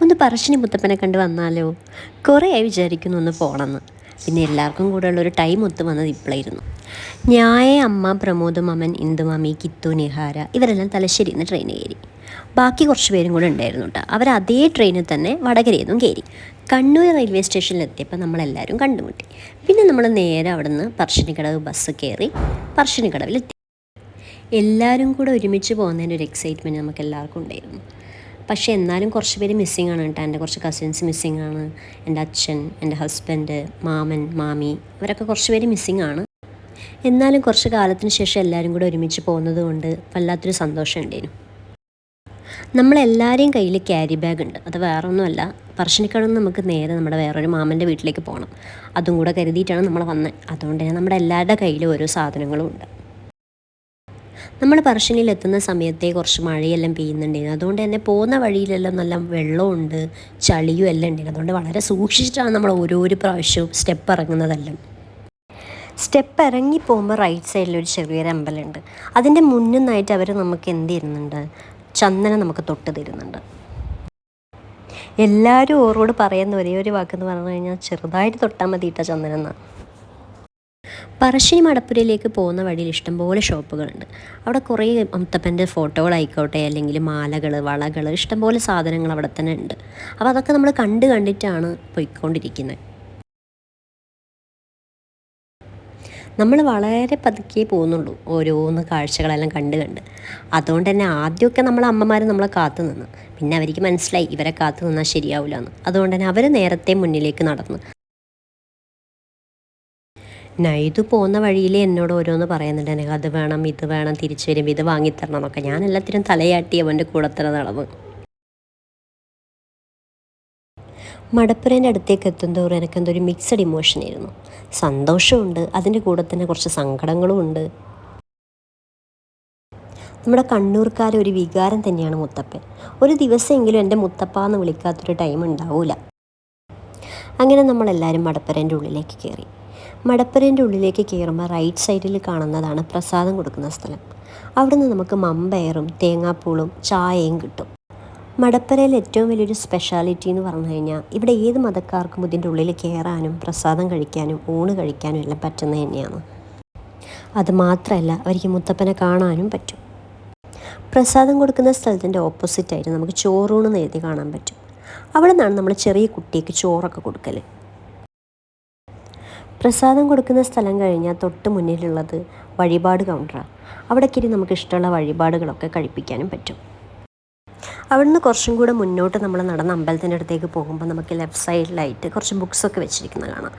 ഒന്ന് പറശ്ശിനി മുത്തപ്പനെ കണ്ട് വന്നാലോ? കുറേയായി വിചാരിക്കുന്നു ഒന്ന് പോകണമെന്ന്. പിന്നെ എല്ലാവർക്കും കൂടെ ഉള്ളൊരു ടൈം ഒത്തു വന്നത് ഇപ്പോഴായിരുന്നു. ഞായ, അമ്മ, പ്രമോദ് മാമൻ, ഇന്ദുമാമി, കിത്തു, നിഹാര ഇവരെല്ലാം തലശ്ശേരിയിൽ നിന്ന് ട്രെയിൻ കയറി. ബാക്കി കുറച്ച് പേരും കൂടെ ഉണ്ടായിരുന്നു കേട്ടോ. അവർ അതേ ട്രെയിനിൽ തന്നെ വടകരയിൽ നിന്നും കയറി. കണ്ണൂർ റെയിൽവേ സ്റ്റേഷനിലെത്തിയപ്പോൾ നമ്മളെല്ലാവരും കണ്ടുമുട്ടി. പിന്നെ നമ്മൾ നേരെ അവിടെ നിന്ന് പറശ്ശിനിക്കടവ് ബസ് കയറി പറശ്ശിനിക്കടവിലെത്തി. എല്ലാവരും കൂടെ ഒരുമിച്ച് പോകുന്നതിൻ്റെ ഒരു എക്സൈറ്റ്മെൻറ്റ് നമുക്ക് എല്ലാവർക്കും ഉണ്ടായിരുന്നു. പക്ഷേ എന്നാലും കുറച്ച് പേര് മിസ്സിങ് ആണ് കേട്ടോ. എൻ്റെ കുറച്ച് കസിൻസ് മിസ്സിങ് ആണ്. എൻ്റെ അച്ഛൻ, എൻ്റെ ഹസ്ബൻഡ്, മാമൻ, മാമി അവരൊക്കെ കുറച്ച് പേര് മിസ്സിങ് ആണ്. എന്നാലും കുറച്ച് കാലത്തിന് ശേഷം എല്ലാവരും കൂടെ ഒരുമിച്ച് പോകുന്നത് കൊണ്ട് വല്ലാത്തൊരു സന്തോഷം ഉണ്ടായിരുന്നു. നമ്മളെല്ലാവരെയും കയ്യിൽ ക്യാരി ബാഗ് ഉണ്ട്. അത് വേറെ ഒന്നുമല്ല, പറശ്ശിനിക്കടവിൽ നിന്ന് നമുക്ക് നേരെ നമ്മുടെ വേറൊരു മാമൻ്റെ വീട്ടിലേക്ക് പോകണം. അതും കൂടെ കരുതിയിട്ടാണ് നമ്മൾ വന്നത്. അതുകൊണ്ട് തന്നെ നമ്മുടെ എല്ലാവരുടെ കയ്യിലും ഓരോ സാധനങ്ങളും ഉണ്ട്. നമ്മൾ പറശ്ശിനിയിൽ എത്തുന്ന സമയത്തെ കുറച്ച് മഴയെല്ലാം പെയ്യുന്നുണ്ടായിരുന്നു. അതുകൊണ്ട് തന്നെ പോകുന്ന വഴിയിലെല്ലാം നല്ല വെള്ളമുണ്ട്, ചളിയും എല്ലാം ഉണ്ടായിരുന്നു. അതുകൊണ്ട് വളരെ സൂക്ഷിച്ചിട്ടാണ് നമ്മൾ ഓരോരോ പ്രാവശ്യവും സ്റ്റെപ്പ് ഇറങ്ങുന്നതെല്ലാം. സ്റ്റെപ്പ് ഇറങ്ങി പോകുമ്പോൾ റൈറ്റ് സൈഡിലൊരു ചെറിയൊരു അമ്പലമുണ്ട്. അതിൻ്റെ മുന്നിൽ നിന്നായിട്ട് അവർ നമുക്ക് എന്ത് തരുന്നുണ്ട്, ചന്ദനം നമുക്ക് തൊട്ട് തരുന്നുണ്ട്. എല്ലാവരും ഓരോട് പറയുന്ന ഒരേ ഒരു വാക്കെന്ന് പറഞ്ഞു കഴിഞ്ഞാൽ ചെറുതായിട്ട് തൊട്ടാൽ മതി ഇട്ട ചന്ദനം എന്നാണ്. പറശ്ശിനി മടപ്പുരയിലേക്ക് പോകുന്ന വഴിയിൽ ഇഷ്ടംപോലെ ഷോപ്പുകളുണ്ട്. അവിടെ കുറേ മുത്തപ്പൻ്റെ ഫോട്ടോകളായിക്കോട്ടെ, അല്ലെങ്കിൽ മാലകൾ, വളകൾ, ഇഷ്ടംപോലെ സാധനങ്ങൾ അവിടെ തന്നെ ഉണ്ട്. അപ്പോൾ അതൊക്കെ നമ്മൾ കണ്ടിട്ടാണ് പോയിക്കൊണ്ടിരിക്കുന്നത്. നമ്മൾ വളരെ പതുക്കെ പോകുന്നുള്ളൂ, ഓരോന്ന് കാഴ്ചകളെല്ലാം കണ്ട്. അതുകൊണ്ട് തന്നെ ആദ്യമൊക്കെ നമ്മളെ അമ്മമാർ നമ്മളെ കാത്തു നിന്ന്. പിന്നെ അവർക്ക് മനസ്സിലായി ഇവരെ കാത്തു നിന്നാൽ ശരിയാവില്ല എന്ന്. അതുകൊണ്ട് തന്നെ അവർ നേരത്തെ മുന്നിലേക്ക് നടന്നു. നൈതു പോകുന്ന വഴിയിൽ എന്നോട് ഓരോന്ന് പറയുന്നുണ്ട്. എനിക്ക് അത് വേണം, ഇത് വേണം, തിരിച്ചു വരുമ്പോൾ ഇത് വാങ്ങിത്തരണം എന്നൊക്കെ. ഞാൻ എല്ലാത്തിനും തലയാട്ടി അവൻ്റെ കൂടെ തന്നെ നടന്നു. മടപ്പുരേൻ്റെ അടുത്തേക്ക് എത്തുന്തോറും എനിക്കെന്തൊരു മിക്സഡ് ഇമോഷനായിരുന്നു. സന്തോഷമുണ്ട്, അതിൻ്റെ കൂടെ തന്നെ കുറച്ച് സങ്കടങ്ങളും ഉണ്ട്. നമ്മുടെ കണ്ണൂർക്കാരെ ഒരു വികാരം തന്നെയാണ് മുത്തപ്പൻ. ഒരു ദിവസമെങ്കിലും എൻ്റെ മുത്തപ്പ എന്ന് വിളിക്കാത്തൊരു ടൈം ഉണ്ടാവില്ല. അങ്ങനെ നമ്മളെല്ലാവരും മടപ്പുരേൻ്റെ ഉള്ളിലേക്ക് കയറി. മടപ്പുരേൻ്റെ ഉള്ളിലേക്ക് കയറുമ്പോൾ റൈറ്റ് സൈഡിൽ കാണുന്നതാണ് പ്രസാദം കൊടുക്കുന്ന സ്ഥലം. അവിടുന്ന് നമുക്ക് മമ്പയറും തേങ്ങാപ്പൂളും ചായയും കിട്ടും. മടപ്പുരയിൽ ഏറ്റവും വലിയൊരു സ്പെഷ്യാലിറ്റി എന്ന് പറഞ്ഞു കഴിഞ്ഞാൽ ഇവിടെ ഏത് മതക്കാർക്കും ഇതിൻ്റെ ഉള്ളിൽ കയറാനും പ്രസാദം കഴിക്കാനും ഊണ് കഴിക്കാനും എല്ലാം പറ്റുന്നത് തന്നെയാണ്. അതുമാത്രമല്ല അവർക്ക് മുത്തപ്പനെ കാണാനും പറ്റും. പ്രസാദം കൊടുക്കുന്ന സ്ഥലത്തിൻ്റെ ഓപ്പോസിറ്റായിട്ട് നമുക്ക് ചോറൂണെന്ന് എഴുതി കാണാൻ പറ്റും. അവിടെ നിന്നാണ് നമ്മൾ ചെറിയ കുട്ടിക്ക് ചോറൊക്കെ കൊടുക്കൽ. പ്രസാദം കൊടുക്കുന്ന സ്ഥലം കഴിഞ്ഞാൽ തൊട്ട് മുന്നിലുള്ളത് വഴിപാട് കൗണ്ടറാണ്. അവിടേക്ക് നമുക്ക് ഇഷ്ടമുള്ള വഴിപാടുകളൊക്കെ കഴിപ്പിക്കാനും പറ്റും. അവിടുന്ന് കുറച്ചും കൂടെ മുന്നോട്ട് നമ്മൾ നടന്ന അമ്പലത്തിൻ്റെ അടുത്തേക്ക് പോകുമ്പോൾ നമുക്ക് ലെഫ്റ്റ് സൈഡിലായിട്ട് കുറച്ച് ബുക്സൊക്കെ വെച്ചിരിക്കുന്നത് കാണാം.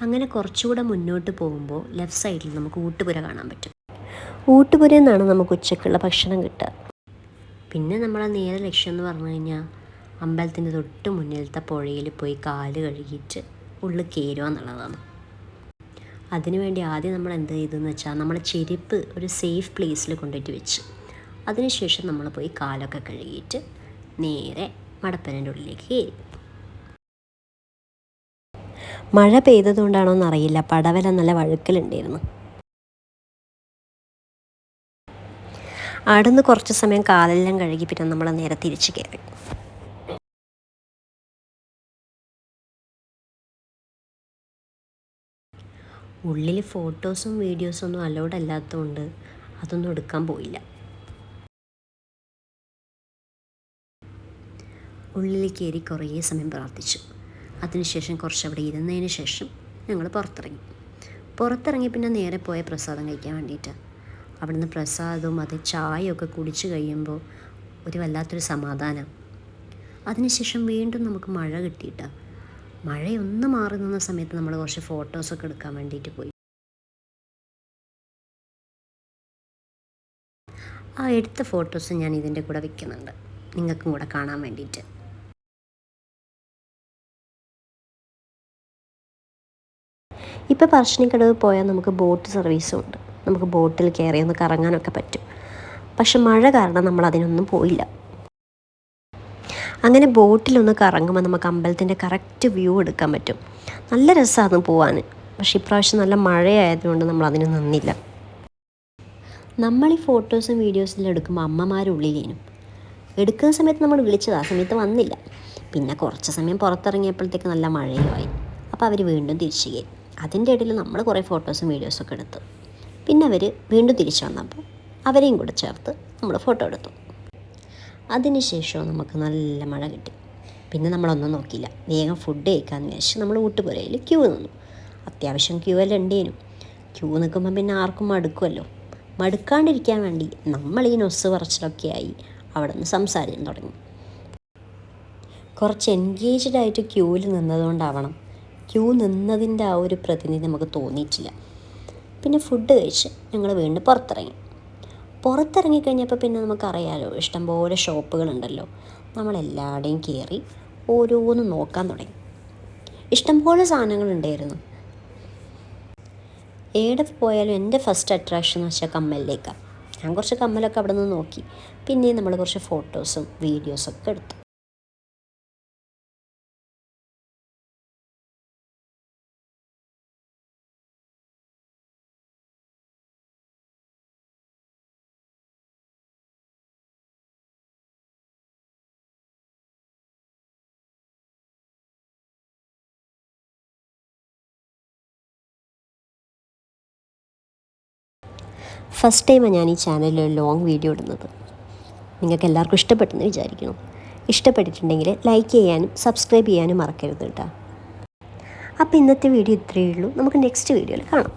അങ്ങനെ കുറച്ചുകൂടെ മുന്നോട്ട് പോകുമ്പോൾ ലെഫ്റ്റ് സൈഡിൽ നമുക്ക് ഊട്ടുപുര കാണാൻ പറ്റും. ഊട്ടുപുരയിൽ നിന്നാണ് നമുക്ക് ഉച്ചയ്ക്കുള്ള ഭക്ഷണം കിട്ടുക. പിന്നെ നമ്മളെ നേരെ ലക്ഷ്യം എന്ന് പറഞ്ഞു കഴിഞ്ഞാൽ അമ്പലത്തിൻ്റെ തൊട്ട് മുന്നിലത്തെ പുഴയിൽ പോയി കാല് കഴുകിയിട്ട് ഉള്ളിൽ കയറുക എന്നുള്ളതാണ്. അതിനുവേണ്ടി ആദ്യം നമ്മൾ എന്ത് ചെയ്തെന്ന് വെച്ചാൽ നമ്മളെ ചെരുപ്പ് ഒരു സേഫ് പ്ലേസിൽ കൊണ്ടുപോയിട്ട് വെച്ച്, അതിനുശേഷം നമ്മൾ പോയി കാലൊക്കെ കഴുകിയിട്ട് നേരെ മടപ്പുരേൻ്റെ ഉള്ളിലേക്ക് കയറി. മഴ പെയ്തതുകൊണ്ടാണോ എന്നറിയില്ല, പടവല നല്ല വഴുക്കലുണ്ടായിരുന്നു. അവിടെ നിന്ന് കുറച്ച് സമയം കാലെല്ലാം കഴുകി പിന്നെ നമ്മൾ നേരെ തിരിച്ച് കയറി. ഉള്ളിൽ ഫോട്ടോസും വീഡിയോസും ഒന്നും അലൗഡ് അല്ലാത്തതുകൊണ്ട് അതൊന്നും എടുക്കാൻ പോയില്ല. ഉള്ളിൽ കയറി കുറേ സമയം പ്രാർത്ഥിച്ചു. അതിനുശേഷം കുറച്ച് അവിടെ ഇരുന്നതിന് ശേഷം ഞങ്ങൾ പുറത്തിറങ്ങി പിന്നെ നേരെ പോയ പ്രസാദം കഴിക്കാൻ വേണ്ടിയിട്ട്. അവിടുന്ന് പ്രസാദവും അത് ചായയൊക്കെ കുടിച്ച് കഴിയുമ്പോൾ ഒരു വല്ലാത്തൊരു സമാധാനം. അതിനുശേഷം വീണ്ടും നമുക്ക് മഴ കിട്ടിയിട്ടാണ്. മഴയൊന്ന് മാറി നിന്ന സമയത്ത് നമ്മൾ കുറച്ച് ഫോട്ടോസൊക്കെ എടുക്കാൻ വേണ്ടിയിട്ട് പോയി. ആ എടുത്ത ഫോട്ടോസ് ഞാൻ ഇതിൻ്റെ കൂടെ വെക്കുന്നുണ്ട്, നിങ്ങൾക്കും കൂടെ കാണാൻ വേണ്ടിയിട്ട്. ഇപ്പോൾ പറശ്ശിനിക്കടവ് പോയാൽ നമുക്ക് ബോട്ട് സർവീസും ഉണ്ട്. നമുക്ക് ബോട്ടിൽ കയറി ഒന്ന് കറങ്ങാനൊക്കെ പറ്റും. പക്ഷെ മഴ കാരണം നമ്മൾ അതിനൊന്നും പോയില്ല. അങ്ങനെ ബോട്ടിലൊന്ന് കറങ്ങുമ്പോൾ നമുക്ക് അമ്പലത്തിൻ്റെ കറക്റ്റ് വ്യൂ എടുക്കാൻ പറ്റും. നല്ല രസമാണ് പോവാൻ. പക്ഷേ ഇപ്രാവശ്യം നല്ല മഴയായതുകൊണ്ട് നമ്മൾ അതിന് നിന്നില്ല. നമ്മൾ ഈ ഫോട്ടോസും വീഡിയോസിലും എടുക്കുമ്പോൾ അമ്മമാരുള്ളിലേനും എടുക്കുന്ന സമയത്ത് നമ്മൾ വിളിച്ചത് ആ സമയത്ത് വന്നില്ല. പിന്നെ കുറച്ച് സമയം പുറത്തിറങ്ങിയപ്പോഴത്തേക്ക് നല്ല മഴയുമായി. അപ്പോൾ അവർ വീണ്ടും തിരിച്ചു കയറി. അതിൻ്റെ ഇടയിൽ നമ്മൾ കുറേ ഫോട്ടോസും വീഡിയോസൊക്കെ എടുത്തു. പിന്നെ അവർ വീണ്ടും തിരിച്ചു വന്നപ്പോൾ അവരെയും കൂടെ ചേർത്ത് നമ്മൾ ഫോട്ടോ എടുത്തു. അതിനുശേഷം നമുക്ക് നല്ല മഴ കിട്ടി. പിന്നെ നമ്മളൊന്നും നോക്കിയില്ല, വേഗം ഫുഡ് കഴിക്കാമെന്ന് വിചാരിച്ച് നമ്മൾ ഊട്ടുപുരയിൽ ക്യൂ നിന്നു. അത്യാവശ്യം ക്യൂ എല്ലാം ഉണ്ടേനും. ക്യൂ നിൽക്കുമ്പോൾ പിന്നെ ആർക്കും മടുക്കുമല്ലോ. മടുക്കാണ്ടിരിക്കാൻ വേണ്ടി നമ്മൾ ഈ നൊസ് പറച്ചിലൊക്കെ ആയി അവിടെ നിന്ന് സംസാരിക്കാൻ തുടങ്ങി. കുറച്ച് എൻഗേജ്ഡ് ആയിട്ട് ക്യൂവിൽ നിന്നതുകൊണ്ടാവണം ക്യൂ നിന്നതിൻ്റെ ആ ഒരു പ്രതിനിധി നമുക്ക് തോന്നിയിട്ടില്ല. പിന്നെ ഫുഡ് കഴിച്ച് ഞങ്ങൾ വീണ്ടും പുറത്തിറങ്ങിക്കഴിഞ്ഞപ്പോൾ പിന്നെ നമുക്കറിയാമല്ലോ, ഇഷ്ടംപോലെ ഷോപ്പുകളുണ്ടല്ലോ. നമ്മളെല്ലാവരുടെയും കയറി ഓരോന്നും നോക്കാൻ തുടങ്ങി. ഇഷ്ടംപോലെ സാധനങ്ങളുണ്ടായിരുന്നു. എവിടെ പോയാലും എൻ്റെ ഫസ്റ്റ് അട്രാക്ഷൻ എന്ന് വെച്ചാൽ കമ്മലിലേക്കാണ്. ഞാൻ കുറച്ച് കമ്മലൊക്കെ അവിടെ നിന്ന് നോക്കി. പിന്നെയും നമ്മൾ കുറച്ച് ഫോട്ടോസും വീഡിയോസൊക്കെ എടുത്തു. ഫസ്റ്റ് ടൈമാണ് ഞാൻ ഈ ചാനലിൽ ഒരു ലോങ് വീഡിയോ ഇടുന്നത്. നിങ്ങൾക്ക് എല്ലാവർക്കും ഇഷ്ടപ്പെട്ടെന്ന് വിചാരിക്കുന്നു. ഇഷ്ടപ്പെട്ടിട്ടുണ്ടെങ്കിൽ ലൈക്ക് ചെയ്യാനും സബ്സ്ക്രൈബ് ചെയ്യാനും മറക്കരുത് കേട്ടോ. അപ്പോൾ ഇന്നത്തെ വീഡിയോ ഇത്രയേ ഉള്ളൂ. നമുക്ക് നെക്സ്റ്റ് വീഡിയോയിൽ കാണാം.